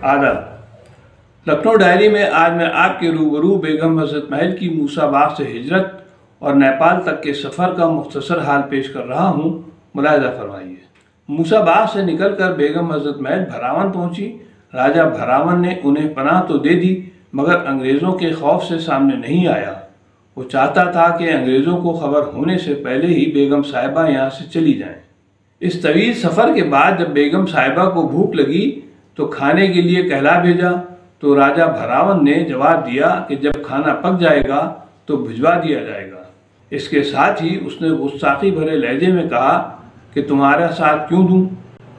آداب۔ لکھنؤ ڈائری میں آج میں آپ کے روبرو بیگم حضرت محل کی موسیٰ باغ سے ہجرت اور نیپال تک کے سفر کا مختصر حال پیش کر رہا ہوں، ملاحظہ فرمائیے۔ موسیٰ باغ سے نکل کر بیگم حضرت محل بھراون پہنچی۔ راجہ بھراون نے انہیں پناہ تو دے دی مگر انگریزوں کے خوف سے سامنے نہیں آیا۔ وہ چاہتا تھا کہ انگریزوں کو خبر ہونے سے پہلے ہی بیگم صاحبہ یہاں سے چلی جائیں۔ اس طویل سفر کے بعد جب بیگم صاحبہ کو بھوک لگی تو کھانے کے لیے کہلا بھیجا تو راجہ بھراون نے جواب دیا کہ جب کھانا پک جائے گا تو بھجوا دیا جائے گا۔ اس کے ساتھ ہی اس نے غصاخی بھرے لہجے میں کہا کہ تمہارا ساتھ کیوں دوں؟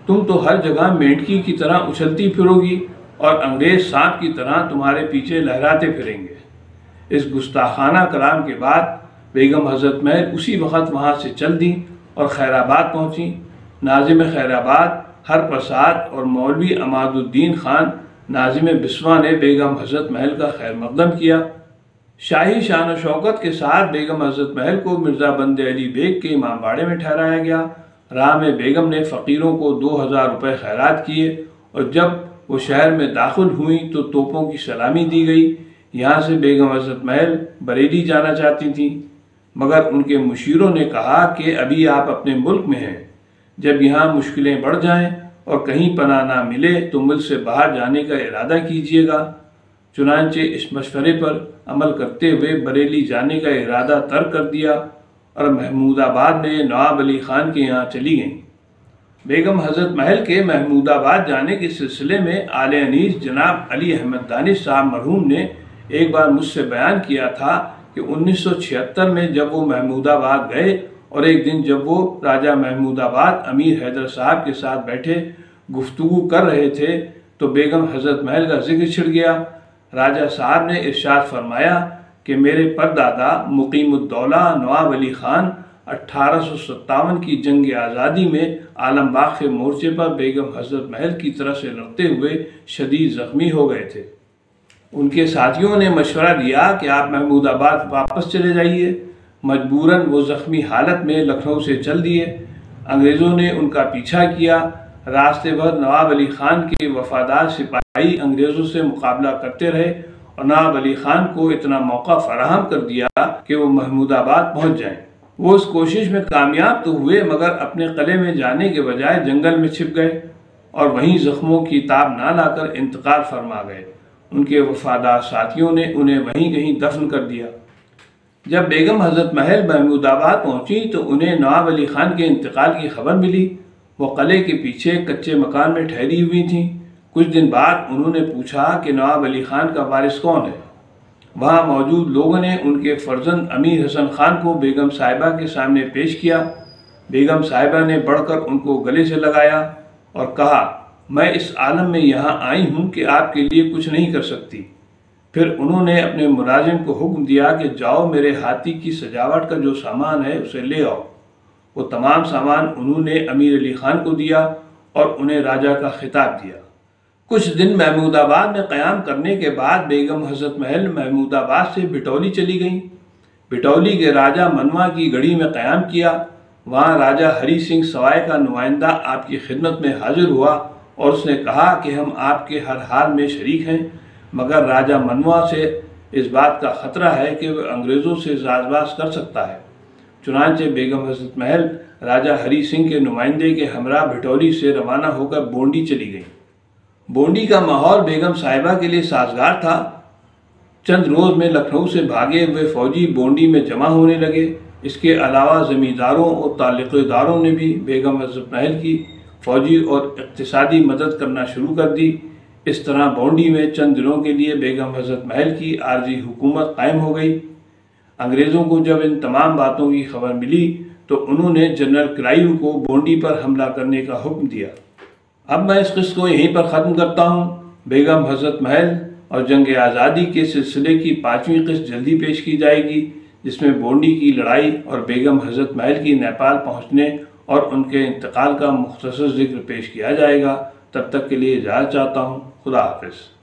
تم تو ہر جگہ مینڈکی کی طرح اچھلتی پھرو گی اور انگریز سانپ کی طرح تمہارے پیچھے لہراتے پھریں گے۔ اس گستاخانہ کلام کے بعد بیگم حضرت محل اسی وقت وہاں سے چل دیں اور خیر آباد پہنچی۔ ناظم خیر آباد ہر پرساد اور مولوی عماد الدین خان ناظم بسوا نے بیگم حضرت محل کا خیر مقدم کیا۔ شاہی شان و شوکت کے ساتھ بیگم حضرت محل کو مرزا بند علی بیگ کے امام باڑے میں ٹھہرایا گیا۔ راہ میں بیگم نے فقیروں کو 2000 روپے خیرات کیے اور جب وہ شہر میں داخل ہوئیں تو توپوں کی سلامی دی گئی۔ یہاں سے بیگم حضرت محل بریلی جانا چاہتی تھیں مگر ان کے مشیروں نے کہا کہ ابھی آپ اپنے ملک میں ہیں، جب یہاں مشکلیں بڑھ جائیں اور کہیں پناہ نہ ملے تو ملک سے باہر جانے کا ارادہ کیجیے گا۔ چنانچہ اس مشورے پر عمل کرتے ہوئے بریلی جانے کا ارادہ ترک کر دیا اور محمود آباد میں نواب علی خان کے یہاں چلی گئیں۔ بیگم حضرت محل کے محمود آباد جانے کے سلسلے میں آل انیس جناب علی احمد دانش صاحب مرحوم نے ایک بار مجھ سے بیان کیا تھا کہ 1976 میں جب وہ محمود آباد گئے اور ایک دن جب وہ راجہ محمود آباد امیر حیدر صاحب کے ساتھ بیٹھے گفتگو کر رہے تھے تو بیگم حضرت محل کا ذکر چھڑ گیا۔ راجہ صاحب نے ارشاد فرمایا کہ میرے پردادا مقیم الدولہ نواب علی خان 1857 کی جنگ آزادی میں عالم باغ کے مورچے پر بیگم حضرت محل کی طرف سے لڑتے ہوئے شدید زخمی ہو گئے تھے۔ ان کے ساتھیوں نے مشورہ دیا کہ آپ محمود آباد واپس چلے جائیے۔ مجبوراً وہ زخمی حالت میں لکھنؤ سے چل دیے۔ انگریزوں نے ان کا پیچھا کیا۔ راستے بھر نواب علی خان کے وفادار سپاہی انگریزوں سے مقابلہ کرتے رہے اور نواب علی خان کو اتنا موقع فراہم کر دیا کہ وہ محمود آباد پہنچ جائیں۔ وہ اس کوشش میں کامیاب تو ہوئے مگر اپنے قلعے میں جانے کے بجائے جنگل میں چھپ گئے اور وہیں زخموں کی تاب نہ لا کر انتقال فرما گئے۔ ان کے وفادار ساتھیوں نے انہیں وہیں کہیں دفن کر دیا۔ جب بیگم حضرت محل محمود آباد پہنچی تو انہیں نواب علی خان کے انتقال کی خبر ملی۔ وہ قلعے کے پیچھے کچے مکان میں ٹھہری ہوئی تھیں۔ کچھ دن بعد انہوں نے پوچھا کہ نواب علی خان کا وارث کون ہے۔ وہاں موجود لوگوں نے ان کے فرزند امیر حسن خان کو بیگم صاحبہ کے سامنے پیش کیا۔ بیگم صاحبہ نے بڑھ کر ان کو گلے سے لگایا اور کہا، میں اس عالم میں یہاں آئی ہوں کہ آپ کے لیے کچھ نہیں کر سکتی۔ پھر انہوں نے اپنے ملازم کو حکم دیا کہ جاؤ میرے ہاتھی کی سجاوٹ کا جو سامان ہے اسے لے آؤ۔ وہ تمام سامان انہوں نے امیر علی خان کو دیا اور انہیں راجہ کا خطاب دیا۔ کچھ دن محمود آباد میں قیام کرنے کے بعد بیگم حضرت محل محمود آباد سے بھٹولی چلی گئیں۔ بھٹولی کے راجہ منوا کی گڑھی میں قیام کیا۔ وہاں راجہ ہری سنگھ سوائے کا نمائندہ آپ کی خدمت میں حاضر ہوا اور اس نے کہا کہ ہم آپ کے ہر حال میں شریک ہیں مگر راجہ منوا سے اس بات کا خطرہ ہے کہ وہ انگریزوں سے ساز باز کر سکتا ہے۔ چنانچہ بیگم حضرت محل راجہ ہری سنگھ کے نمائندے کے ہمراہ بھٹولی سے روانہ ہو کر بونڈی چلی گئیں۔ بونڈی کا ماحول بیگم صاحبہ کے لیے سازگار تھا۔ چند روز میں لکھنؤ سے بھاگے ہوئے فوجی بونڈی میں جمع ہونے لگے۔ اس کے علاوہ زمینداروں اور تعلقہ داروں نے بھی بیگم حضرت محل کی فوجی اور اقتصادی مدد کرنا شروع کر دی۔ اس طرح بونڈی میں چند دنوں کے لیے بیگم حضرت محل کی عارضی حکومت قائم ہو گئی۔ انگریزوں کو جب ان تمام باتوں کی خبر ملی تو انہوں نے جنرل کلائیو کو بونڈی پر حملہ کرنے کا حکم دیا۔ اب میں اس قسط کو یہیں پر ختم کرتا ہوں۔ بیگم حضرت محل اور جنگ آزادی کے سلسلے کی 5ویں قسط جلدی پیش کی جائے گی جس میں بونڈی کی لڑائی اور بیگم حضرت محل کی نیپال پہنچنے اور ان کے انتقال کا مختصر ذکر پیش کیا جائے گا۔ تب تک کے لیے اجازت چاہتا ہوں۔ خدا حافظ۔